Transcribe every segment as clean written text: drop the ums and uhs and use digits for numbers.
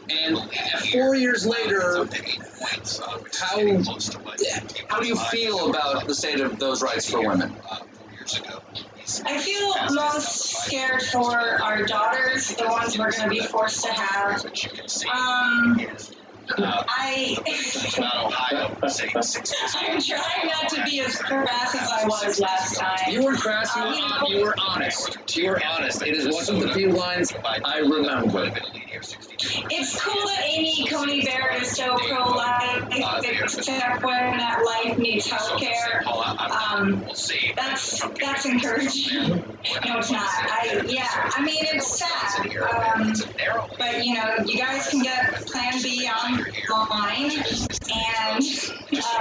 And 4 years later, how do you feel about the state of those rights for women? I feel most scared for our daughters, the ones we're going to be forced to have. I'm trying not to be as crass as I was last time. You were crass, you were honest. You were honest. It is one of the few lines I remember. It's cool that Amy Coney Barrett is so pro-life, except when that life needs health care. That's encouraging. No, it's not. I mean, it's sad. But, you guys can get Plan B online, and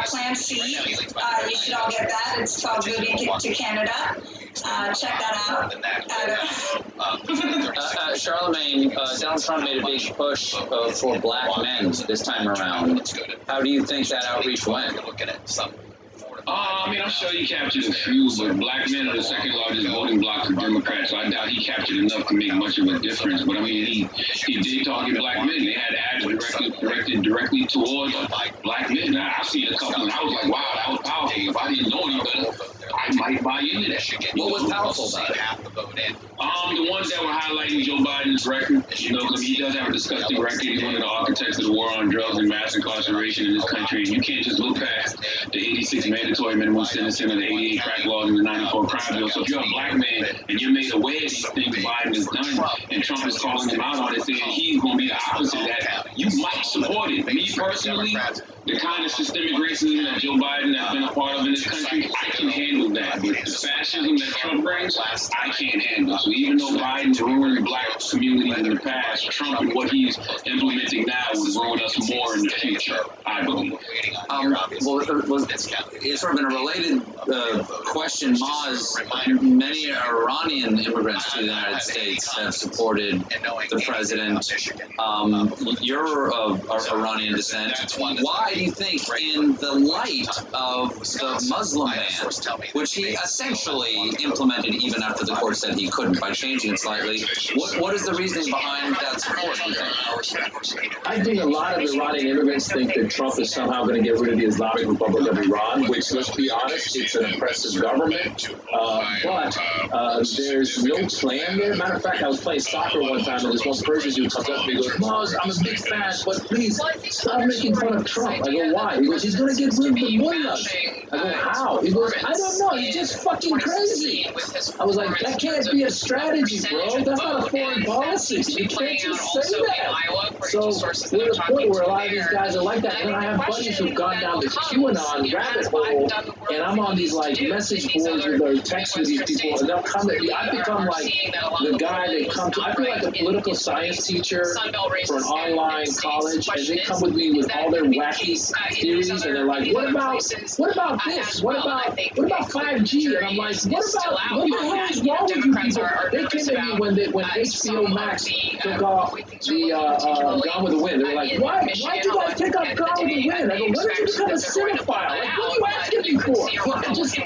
Plan C, you should all get that. It's called Moving to Canada. Check that out. Charlemagne, Donald Trump made a big push for black men this time around. How do you think that outreach went? I mean, I'm sure he captured a few, but black men are the second largest voting bloc for Democrats, so I doubt he captured enough to make much of a difference. But I mean, he did target black men. They had ads directed directly towards black men. I've seen a couple, and I was like, wow, that was powerful. If I didn't know any better, I might buy into that. What was powerful about it? The ones that were highlighting Joe Biden's record, because he does have a disgusting record. He's one of the architects of the war on drugs and mass incarceration in this country. And you can't just look past the 86 mandatory minimum sentencing and the 88 crack laws and the 94 crime bill. So if you're a black man and you're made aware of these things Biden has done, and Trump is calling him out on it, saying he's going to be the opposite of that, you might support it. Me personally, the kind of systemic racism that Joe Biden has been a part of in this country, I can handle that. But the fascism that Trump brings, I can't handle. So even though Biden's ruined black communities in the past, Trump and what he's implementing now will ruin us more in the future, I believe. It's sort of in a related question, Maz, many Iranian immigrants to the United States have supported the president. You're of Iranian descent. Why do you think, in the light of the Muslim ban, which he essentially implemented even after the court said he couldn't by changing it slightly, what is the reasoning behind that support, do you think? I think a lot of Iranian immigrants think that Trump is somehow going to get rid of the Islamic Republic of Iran, which, let's be honest, it's an oppressive government. But there's no plan there. Matter of fact, I was playing soccer one time, and this one Persian dude comes up to me and goes, Maz, I'm a big fan, but please stop making fun of Trump. I go, why? He goes, he's going to get rid of the mullahs. I go, how? He goes, I don't know. He's just fucking crazy. I was like, that can't be a strategy, bro. That's not a foreign policy. You can't just say that. So we're at a point where a lot of these guys are like that. And I have buddies who've gone down this QAnon rabbit hole, and I'm on these like message boards with or text with these people, and they'll come at me. I've become like the guy that comes. I feel like a political science teacher for an online college, and they come with me with all their wacky theories, and they're like, what about this? What about 5G? And I'm like, what the hell is wrong with you people? They came at me when HBO Max took off the Gone with the Wind. They were like, why'd you guys take off Gone with the Wind? I go, when did you become a cinephile? Like, what are you asking me for?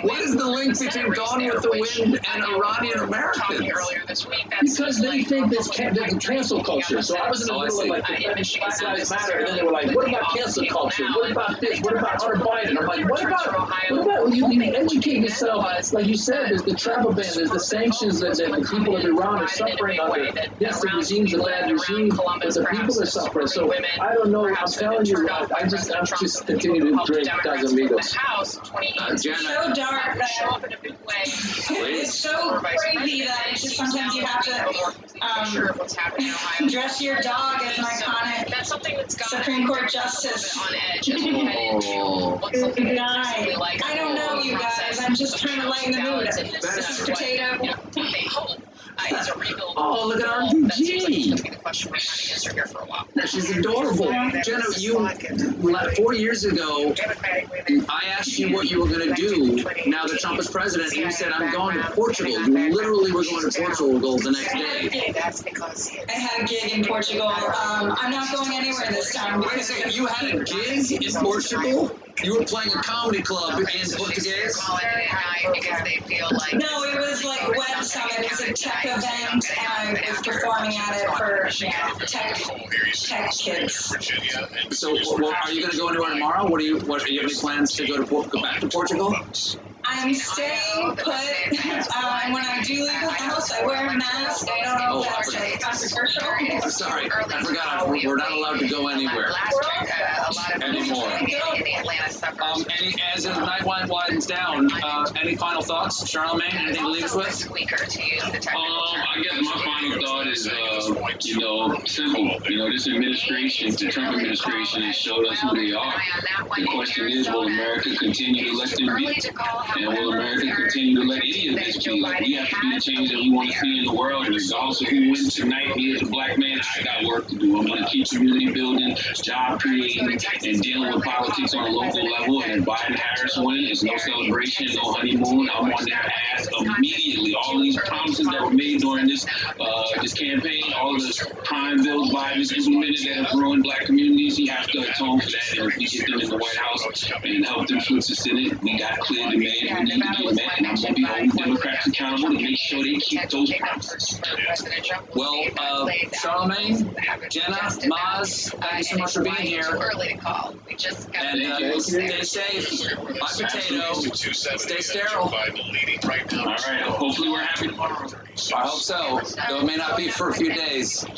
What is the link between Gone with the Wind and Iranian Americans? Because they think there's cancel culture. So I was in the middle of like, Black Lives Matter, and then they were like, what about cancel culture? What about this? What about Hunter Biden? I'm like, what about you educate yourself? Like you said, there's the travel ban, there's the sanctions that the people of Iran are suffering under. Yes, the regime's a bad regime, but the people are suffering. So I don't know. I'm telling you, I'm just continue to drink Casamigos. It's so dark that it's so crazy that it's just sometimes you have to dress your dog as an iconic Supreme Court justice. Good night. I don't know, you guys. I'm just trying to lighten the mood. This is Potato. Oh, look at RBG. She's adorable. Jenna, 4 years ago, I asked you what you were going to do now that Trump is president, and you said, I'm going to Portugal. You literally were going to Portugal the next day. I had a gig in Portugal. I'm not going anywhere this time. Wait a second, you had a gig in Portugal? You were playing a comedy club in Portuguese? Because they feel like no, it was like Web Summit. It was a tech event, and I was performing at it for tech kids. So, well, are you going to go anywhere tomorrow? What do you have any plans to go back to Portugal? I'm staying put, and when I do leave the house, I wear a mask. I don't know if that's like controversial. I'm sorry, I forgot. We're not allowed to go anywhere anymore. As the night winds down, any final thoughts, Charlemagne? Anything to leave us with? I guess my final thought is, simple. This administration, the Trump administration, has showed us who they are. The question is, will America continue to let them be? And will America continue to let any of this be? Like, we have to be the change that we want to see in the world. And regardless of who wins tonight, me as a black man, I got work to do. I'm going to keep community building, job creating, and dealing with politics on a local level. And if Biden-Harris win, it's no celebration, no honeymoon. I'm on their ass immediately. All these promises that were made during this campaign, all of the crime bills Biden has implemented that have ruined black communities, he has to atone for that. And if we get them in the White House and help them switch the Senate, we got clear demand we need to get met. And I'm going to be holding Democrats accountable to make sure they keep those promises. Well, Charlemagne, Jenna, Maz, thank you so much for being here. And stay safe, buy potato, stay sterile. All right, hopefully we're happy tomorrow. I hope so, though it may not be for a few days. Are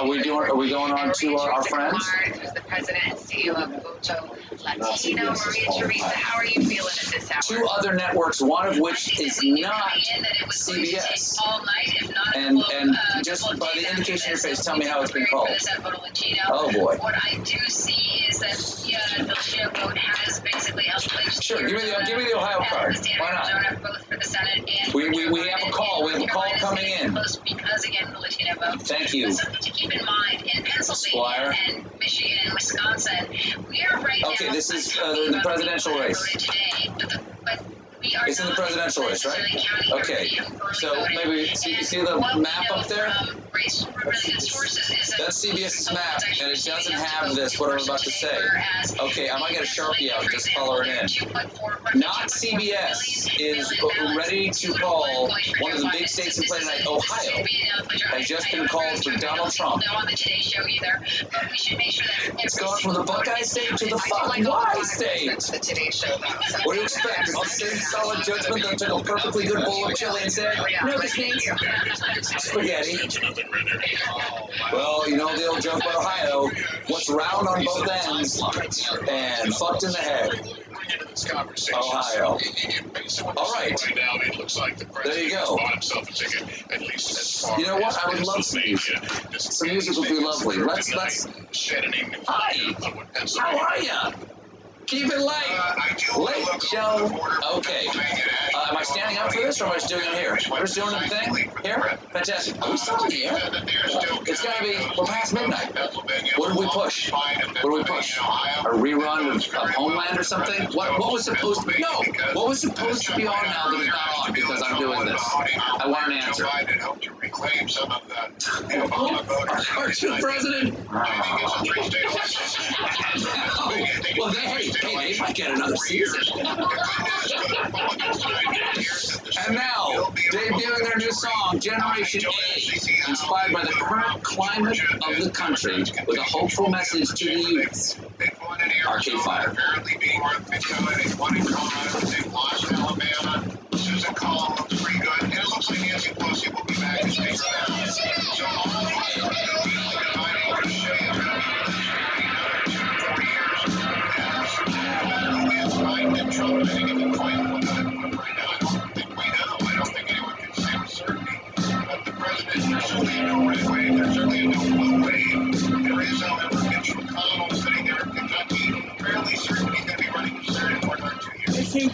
we going on to our friends? The president and CEO of Voto Latino, Maria Teresa. How are you feeling at this hour? Two other networks, one of which is not CBS. And just by the indication of your face, tell me how it's been called. Oh boy. What I do see is that the Latino vote has basically helped. Sure, give me the Ohio card. Why not? We have a call. We have a call coming in. Because again, the Latino vote. Thank you. Something to keep in mind in Pennsylvania and Michigan and Wisconsin. We are right now. Okay, this is the presidential race. It's in the presidential race, right? Okay. So maybe see the map up there? That's CBS's map, and it doesn't have this, what I'm about to say. Okay, I might get a Sharpie out and just color it in. Not CBS is ready to call one of the big states in play tonight, Ohio, has just been called for Donald Trump. It's gone from the Buckeye State to the fuck why state? What do you expect? Is the same solid judgment that took a perfectly good bowl of chili and said, no, this means spaghetti? Well, you know the old joke about Ohio, what's round on both ends and fucked in the head. Ohio. All right. There you go. You know what? I would love some music. Some music would be lovely. Let's. Hi. How are ya? Keep it light. Late show. Okay. Am I standing up for this, or am I just doing it here? We're just doing the thing here? Fantastic. Are we still in the air? It's got to be, we're past midnight. What did we push? What did we push? A rerun of Homeland or something? What was supposed to be? No. What was supposed to be on now that is not on because I'm doing this? I want an answer. Aren't you president? Well, hey, they might get another season. And now, debuting their new song, Generation A, inspired by the current climate of the country, with a hopeful message to the youth. Arcade Fire.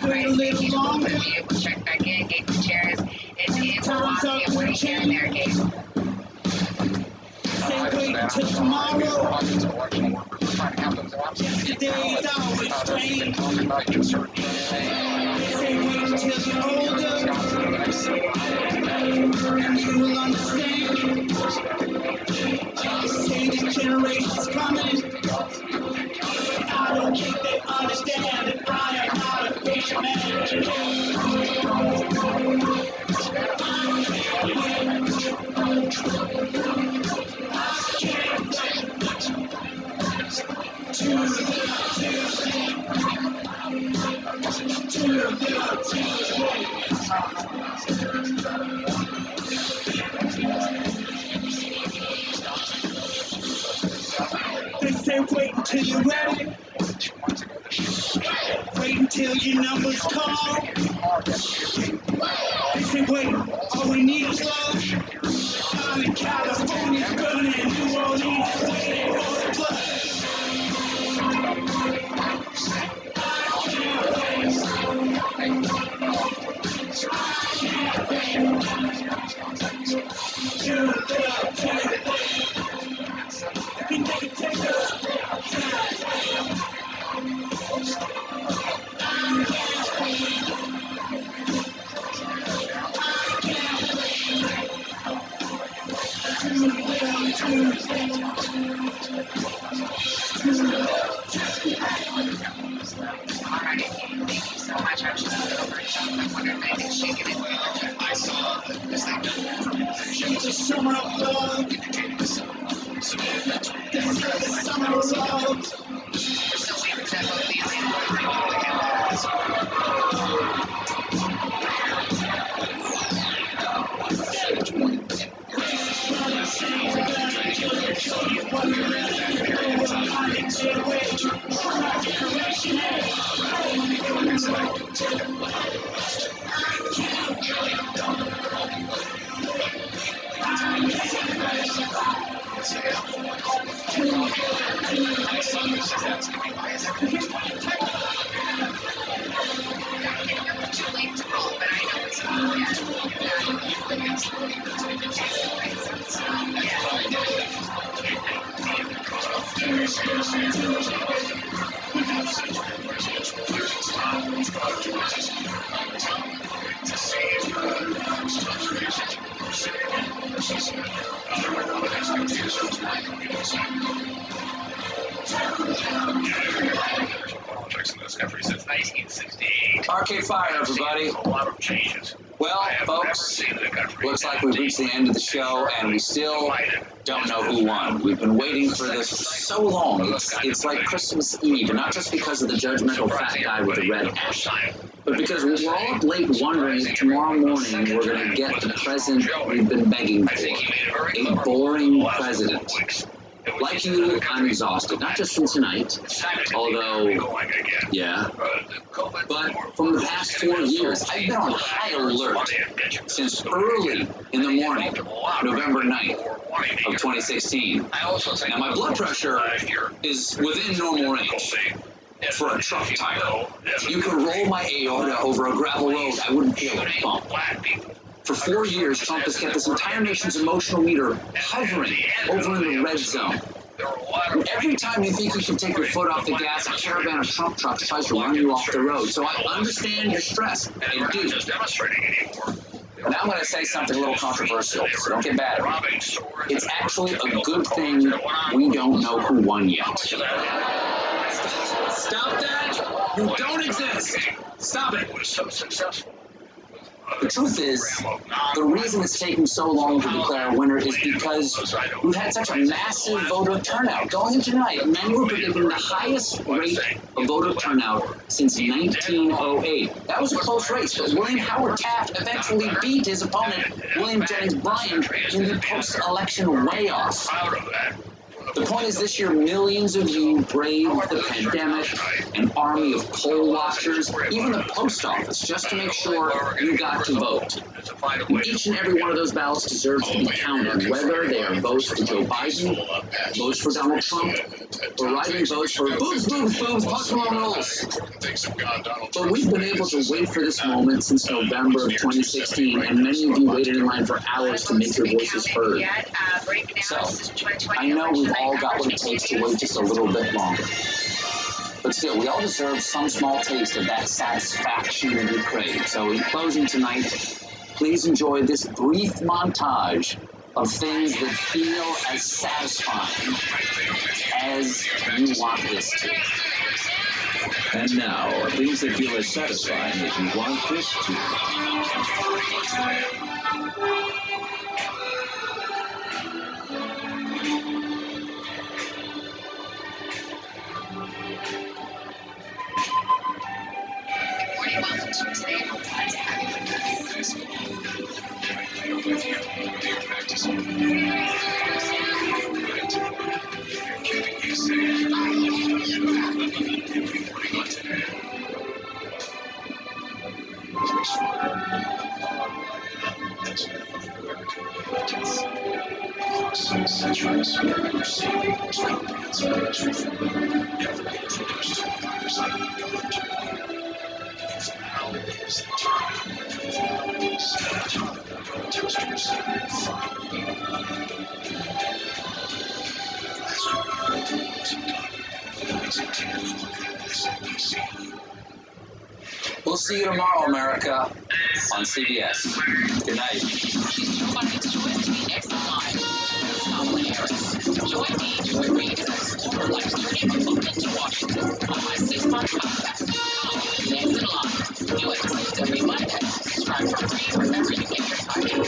Wait a little longer. Check back in, gave the chairs. It's in Milwaukee, and what are you hearing there, Gabe? Say wait until tomorrow. Yesterday's always strange. Say wait until you're older. You will understand. Say this generation's coming. They say wait until you're ready. Wait until your number's called. They say wait, all we need is love. Down in California, burning New Orleans, waiting for the blood. Your love, can they take us? It's a summer of love. This is the summer of love. Politics in this country since 1968. Arcade Fire, everybody. A lot of changes. Well, folks, looks like we've reached the end of the show, and we still don't know who won. We've been waiting for this for so long. It's like Christmas Eve, and not just because of the judgmental fat guy with the red hat, but because we're all up late wondering if tomorrow morning we're going to get the president we've been begging for. A boring president. Like you, I'm exhausted, not just from tonight, although, yeah, but from the past 4 years, I've been on high alert since early in the morning, November 9th of 2016. Now, my blood pressure is within normal range for a truck tire. You could roll my aorta over a gravel road, I wouldn't feel a bump. For 4 years, Trump has kept this entire nation's emotional meter hovering over in the red zone. And every time you think you can take your foot off the gas, a caravan of Trump trucks tries to run you off the road. So I understand your stress. I do. But now I'm going to say something a little controversial, so don't get mad at me. It's actually a good thing we don't know who won yet. Stop that! You don't exist! Stop it! The truth is, the reason it's taking so long to declare a winner is because we've had such a massive voter turnout. Going into tonight, many were predicting the highest rate of voter turnout since 1908. That was a close race, but William Howard Taft eventually beat his opponent, William Jennings Bryan, in the post-election weigh-off. The point is, this year, millions of you braved the pandemic, an army of poll watchers, even the post office, just to make sure you got to vote. And each and every one of those ballots deserves to be counted, whether they are votes for Joe Biden, votes for Donald Trump, or writing votes for boobs, Puss Malone rules. But we've been able to wait for this moment since November of 2016, and many of you waited in line for hours to make your voices heard. So, I know we've all got what it takes to wait just a little bit longer. But still, we all deserve some small taste of that satisfaction that we crave. So in closing tonight, please enjoy this brief montage of things that feel as satisfying as you want this to. And now, things that feel as satisfying as you want this to. We'll see you tomorrow, America, on CBS. Good night. Joe Biden's choice to be next in line. Kamala Harris. Join me to read as I explore life's journey from Brooklyn to Washington on my 6-part podcast. Come, next in line. New episodes every Monday. Subscribe for free wherever you get your podcasts.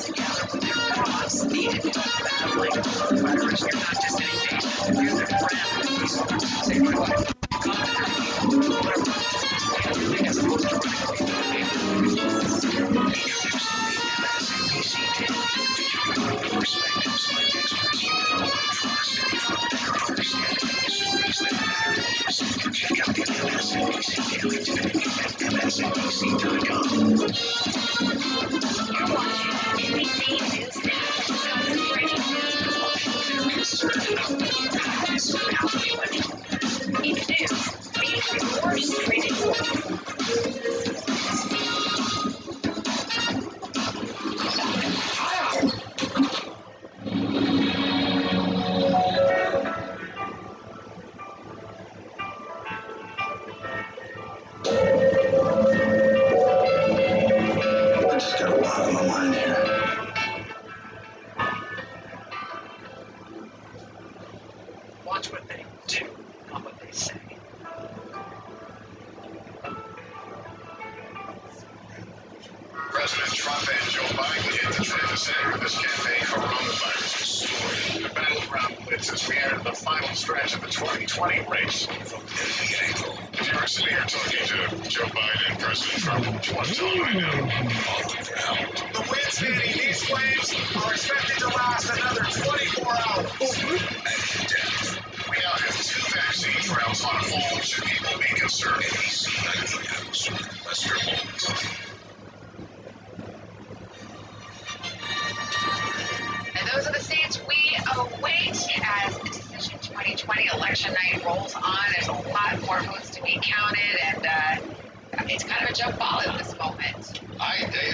Together with your thoughts, needed to battling coronavirus. You're not just any patient, you're their friend. Say what? Watch what they do, not what they say. President Trump and Joe Biden hit the trip to center of this campaign coronavirus story. The battleground blitz as we enter the final stretch of the 2020 race. From April. If you were sitting here talking to Joe Biden and President Trump, what do you want to tell them right now? The Wednesday heat waves are expected to last another 24 hours. We now have 2 vaccine rounds on hold. Should people be concerned? Lester Holt. And those are the states we await as the Decision 2020 election night rolls on. There's a lot more votes to be counted, and it's kind of a jump ball at this moment.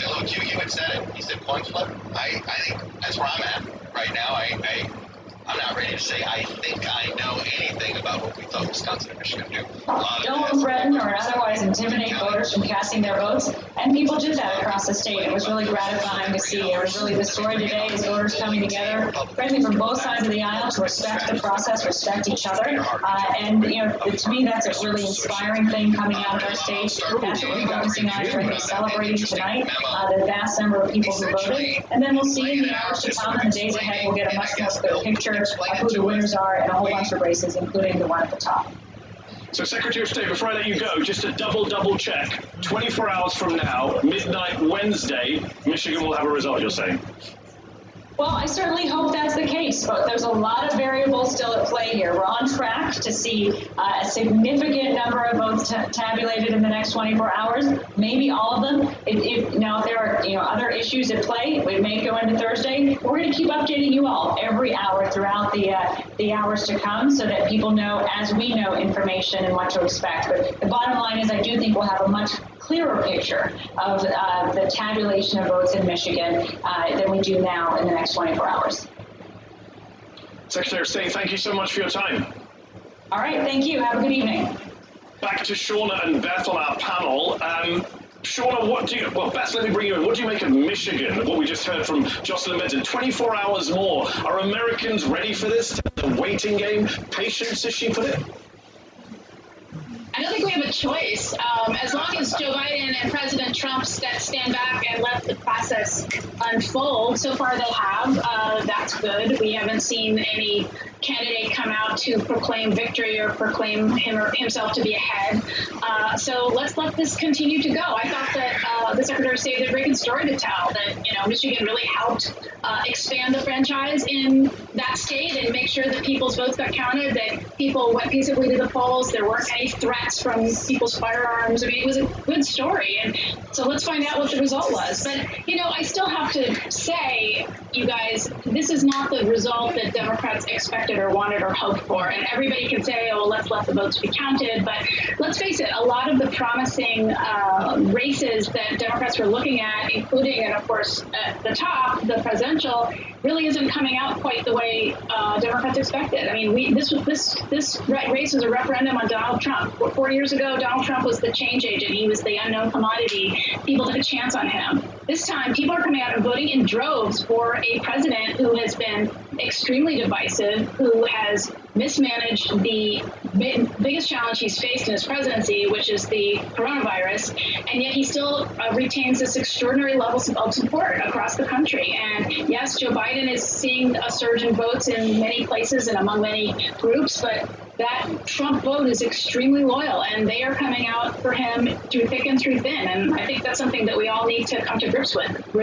Look, you even said it. You said coin flip. I think that's where I'm at right now. I'm not ready to say I think I know anything about what we thought Wisconsin and Michigan do. Don't threaten or otherwise intimidate voters from casting their votes, and people did that across the state. It was really gratifying to see. It was really the story today is voters coming together, frankly, from both sides of the aisle to respect the process, respect each other, and to me that's a really inspiring thing coming out of our state. That's what we're focusing on, frankly, celebrating tonight the vast number of people who voted, and then we'll see in the hours to come and the days ahead. We'll get a much more clear picture of who the winners are in a whole bunch of races, including the one at the top. So, Secretary of State, before I let you go, just a double check. 24 hours from now, midnight Wednesday, Michigan will have a result, you're saying? Well, I certainly hope that's the case, but there's a lot of variables still at play here. We're on track to see a significant number of votes tabulated in the next 24 hours, maybe all of them. Now, if there are other issues at play, we may go into Thursday. We're going to keep updating you all every hour throughout the hours to come so that people know, as we know, information and what to expect. But the bottom line is I do think we'll have a much clearer picture of the tabulation of votes in Michigan than we do now in the next 24 hours. Secretary of State, thank you so much for your time. All right, thank you. Have a good evening. Back to Shauna and Beth on our panel. Shauna, Beth, let me bring you in. What do you make of Michigan, what we just heard from Jocelyn Benton? 24 hours more. Are Americans ready for this? The waiting game? Patience? Is she put it? I don't think we have a choice. As long as Joe Biden and President Trump stand back and let the process unfold, so far they have. That's good. We haven't seen any candidate come out to proclaim victory or proclaim him or himself to be ahead. So let's let this continue to go. I thought that the Secretary of State had a very good story to tell, that, you know, Michigan really helped expand the franchise in that state and make sure that people's votes got counted, that people went peaceably to the polls, there weren't any threats from people's firearms. I mean, it was a good story. And so let's find out what the result was. But, you know, I still have to say, you guys, this is not the result that Democrats expected or wanted or hoped for. And everybody can say, oh, well, let's let the votes be counted. But let's face it, a lot of the promising races that Democrats were looking at, including, and of course, at the top, the presidential, really isn't coming out quite the way Democrats expected. I mean, this race was a referendum on Donald Trump. 4 years ago, Donald Trump was the change agent. He was the unknown commodity. People took a chance on him. This time, people are coming out and voting in droves for a president who has been extremely divisive, who has mismanaged the biggest challenge he's faced in his presidency, which is the coronavirus, and yet he still retains this extraordinary level of support across the country. And yes, Joe Biden is seeing a surge in votes in many places and among many groups, but that Trump vote is extremely loyal, and they are coming out for him through thick and through thin. And I think that's something that we all need to come to grips with.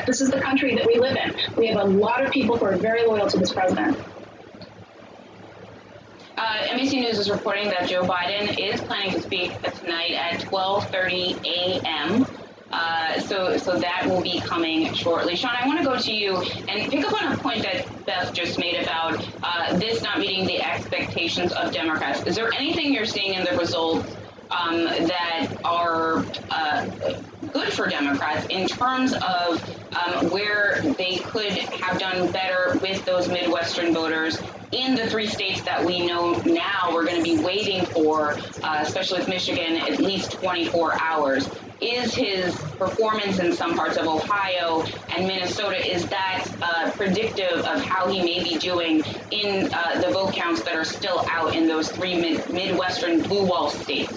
This is the country that we live in. We have a lot of people who are very loyal to this president. NBC News is reporting that Joe Biden is planning to speak tonight at 12:30 a.m. So that will be coming shortly. Sean, I want to go to you and pick up on a point that Beth just made about this not meeting the expectations of Democrats. Is there anything you're seeing in the results that are good for Democrats in terms of where they could have done better with those Midwestern voters in the 3 states that we know now we're going to be waiting for, especially with Michigan, at least 24 hours? Is his performance in some parts of Ohio and Minnesota, is that predictive of how he may be doing in the vote counts that are still out in those 3 Midwestern blue wall states?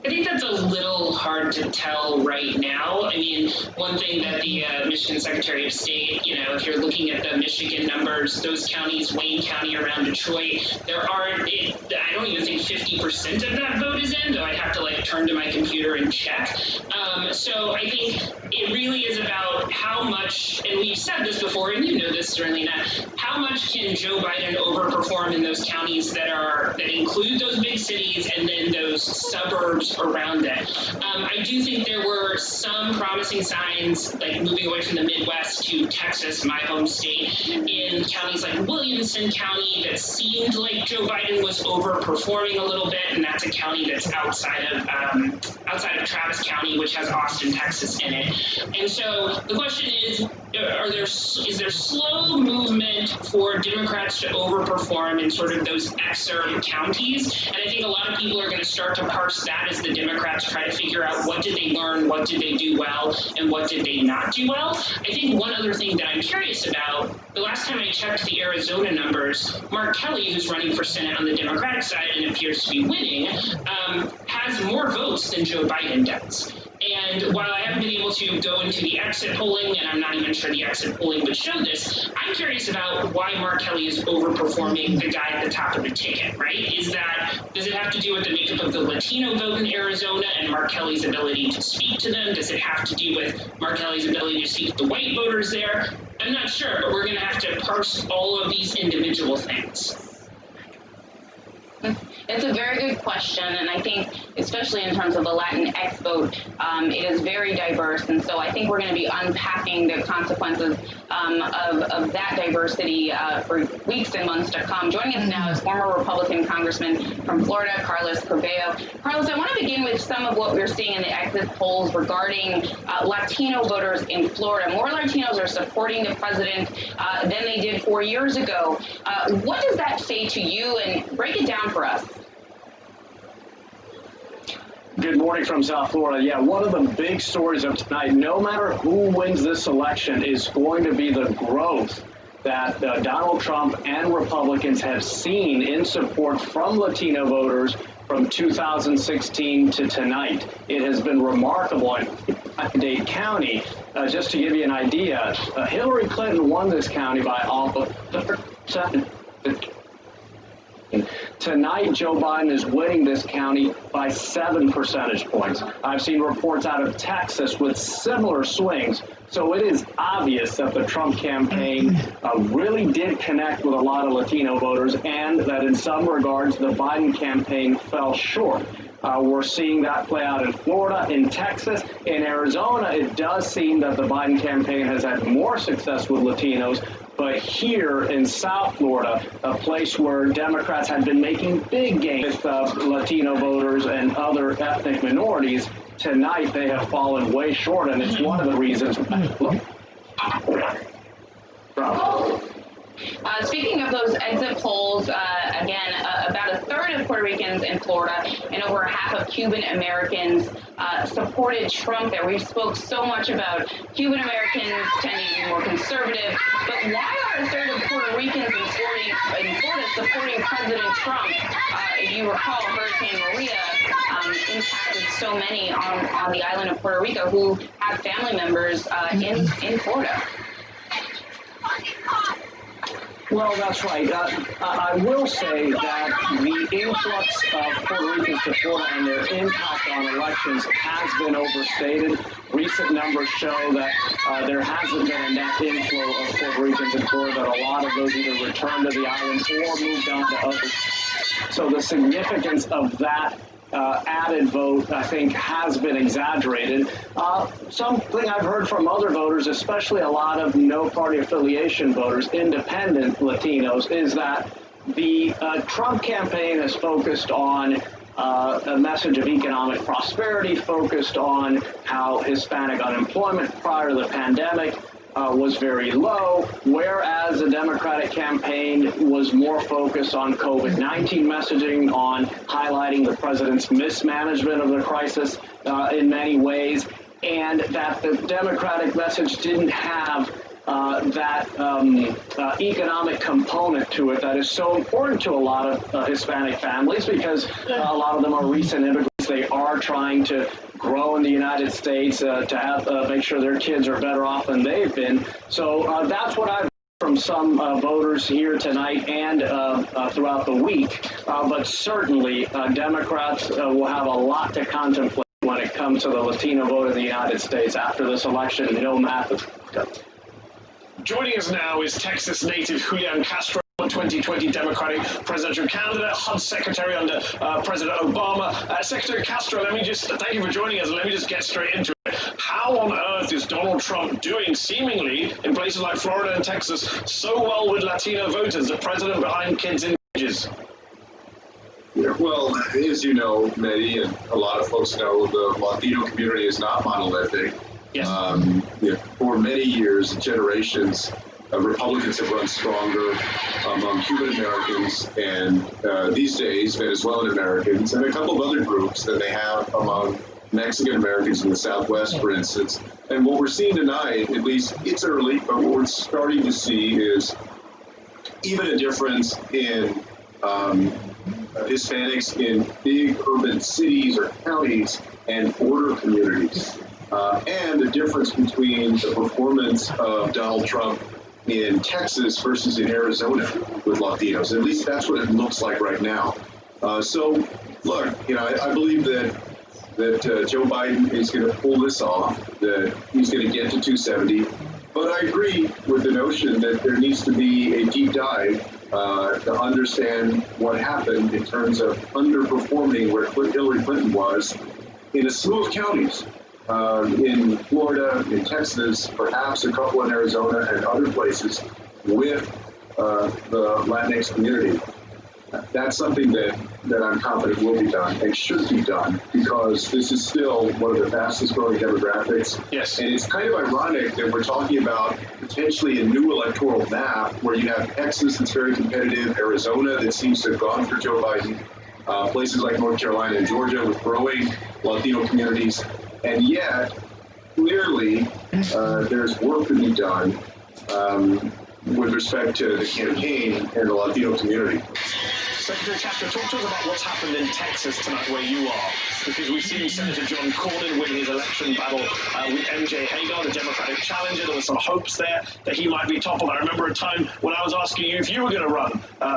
I think that's a little hard to tell right now. I mean, one thing that the Michigan Secretary of State, you know, if you're looking at the Michigan numbers, those counties, Wayne County around Detroit, there are, I don't even think 50% of that vote is in, though I'd have to like turn to my computer and check. So I think it really is about how much, and we've said this before, and you know this, Darlene, how much can Joe Biden overperform in those counties that include those big cities and then those suburbs around it. I do think there were some promising signs, like moving away from the Midwest to Texas, my home state, in counties like Williamson County that seemed like Joe Biden was overperforming a little bit, and that's a county that's outside of Travis County, which has Austin, Texas in it. And so the question is there slow movement for Democrats to overperform in sort of those exurb counties? And I think a lot of people are going to start to parse that as the Democrats try to figure out what did they learn, what did they do well, and what did they not do well. I think one other thing that I'm curious about, the last time I checked the Arizona numbers, Mark Kelly, who's running for Senate on the Democratic side and appears to be winning, has more votes than Joe Biden does. And while I haven't been able to go into the exit polling, and I'm not even sure the exit polling would show this, I'm curious about why Mark Kelly is overperforming the guy at the top of the ticket, right? Does it have to do with the makeup of the Latino vote in Arizona and Mark Kelly's ability to speak to them? Does it have to do with Mark Kelly's ability to speak to the white voters there? I'm not sure, but we're going to have to parse all of these individual things. It's a very good question, and I think, especially in terms of the Latinx vote, it is very diverse, and so I think we're going to be unpacking the consequences of that diversity for weeks and months to come. Joining us now is former Republican Congressman from Florida, Carlos Corbeil. Carlos, I want to begin with some of what we're seeing in the exit polls regarding Latino voters in Florida. More Latinos are supporting the president than they did 4 years ago. What does that say to you, and break it down for us? Good morning from South Florida. Yeah, one of the big stories of tonight, no matter who wins this election, is going to be the growth that Donald Trump and Republicans have seen in support from Latino voters from 2016 to tonight. It has been remarkable in Dade County. Just to give you an idea, Hillary Clinton won this county by almost 30%. Tonight, Joe Biden is winning this county by 7 percentage points. I've seen reports out of Texas with similar swings. So it is obvious that the Trump campaign really did connect with a lot of Latino voters, and that in some regards, the Biden campaign fell short. We're seeing that play out in Florida, in Texas, in Arizona. It does seem that the Biden campaign has had more success with Latinos. But here in South Florida, a place where Democrats had been making big gains with Latino voters and other ethnic minorities, tonight they have fallen way short, and it's one of the reasons. Speaking of those exit polls, again, about a third of Puerto Ricans in Florida and over half of Cuban Americans supported Trump there. We've spoke so much about Cuban Americans tending to be more conservative, but why are a third of Puerto Ricans in Florida supporting President Trump? If you recall, Hurricane Maria impacted so many on the island of Puerto Rico who have family members in Florida. Well, that's right. I will say that the influx of Puerto Ricans to Florida and their impact on elections has been overstated. Recent numbers show that there hasn't been a net inflow of Puerto Ricans in Florida, that a lot of those either returned to the island or moved on to others. So the significance of that added vote, I think, has been exaggerated. Something I've heard from other voters, especially a lot of no-party affiliation voters, independent Latinos, is that the Trump campaign has focused on a message of economic prosperity, focused on how Hispanic unemployment prior to the pandemic was very low, whereas the Democratic campaign was more focused on COVID-19 messaging, on highlighting the president's mismanagement of the crisis in many ways, and that the Democratic message didn't have that economic component to it that is so important to a lot of Hispanic families, because a lot of them are recent immigrants. They are trying to grow in the United States, to have make sure their kids are better off than they've been. So that's what I've heard from some voters here tonight and throughout the week. But certainly Democrats will have a lot to contemplate when it comes to the Latino vote in the United States after this election. No math is cut. Joining us now is Texas native Julian Castro, 2020 Democratic presidential candidate, HUD secretary under President Obama. Secretary Castro, let me just thank you for joining us. Let me just get straight into it. How on earth is Donald Trump doing, seemingly, in places like Florida and Texas, so well with Latino voters, the president behind kids in cages? Yeah, well, as you know, Mehdi, and a lot of folks know, the Latino community is not monolithic. Yes. For many years, generations, Republicans have run stronger among Cuban Americans and these days Venezuelan Americans and a couple of other groups than they have among Mexican Americans in the Southwest, for instance. And what we're seeing tonight, at least it's early, but what we're starting to see is even a difference in Hispanics in big urban cities or counties and border communities. And the difference between the performance of Donald Trump in Texas versus in Arizona with Latinos. At least that's what it looks like right now. So, look, I believe that Joe Biden is going to pull this off, that he's going to get to 270. But I agree with the notion that there needs to be a deep dive to understand what happened in terms of underperforming where Hillary Clinton was in a slew of counties. In Florida, in Texas, perhaps a couple in Arizona and other places with the Latinx community. That's something that I'm confident will be done and should be done, because this is still one of the fastest growing demographics. Yes. And it's kind of ironic that we're talking about potentially a new electoral map where you have Texas that's very competitive, Arizona that seems to have gone for Joe Biden, places like North Carolina and Georgia with growing Latino communities. And yet, clearly, there's work to be done with respect to the campaign and the Latino community. Secretary Castro, talk to us about what's happened in Texas tonight where you are, because we've seen Senator John Cornyn win his election battle with MJ Hagar, the Democratic challenger. There were some hopes there that he might be toppled. I remember a time when I was asking you if you were going to run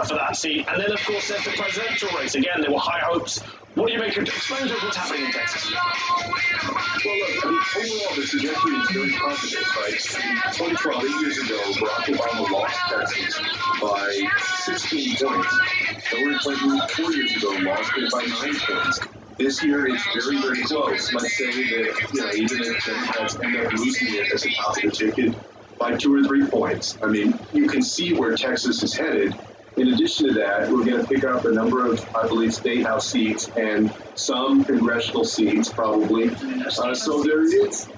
for that seat, and then, of course, there's the presidential race. Again, there were high hopes. What do you make of it? Explain to us what's happening in Texas. Well, look, I mean, overall, the trajectory is very positive, right? In 2012, 8 years ago, Barack Obama lost Texas by 16 points. Hillary Clinton, 4 years ago, lost it by 9 points. This year, it's very, very close. Let's say that, even if Democrats end up losing it at the top of the ticket by 2 or 3 points. I mean, you can see where Texas is headed. In addition to that, we're going to pick up a number of, I believe, state house seats and some congressional seats, probably. So there is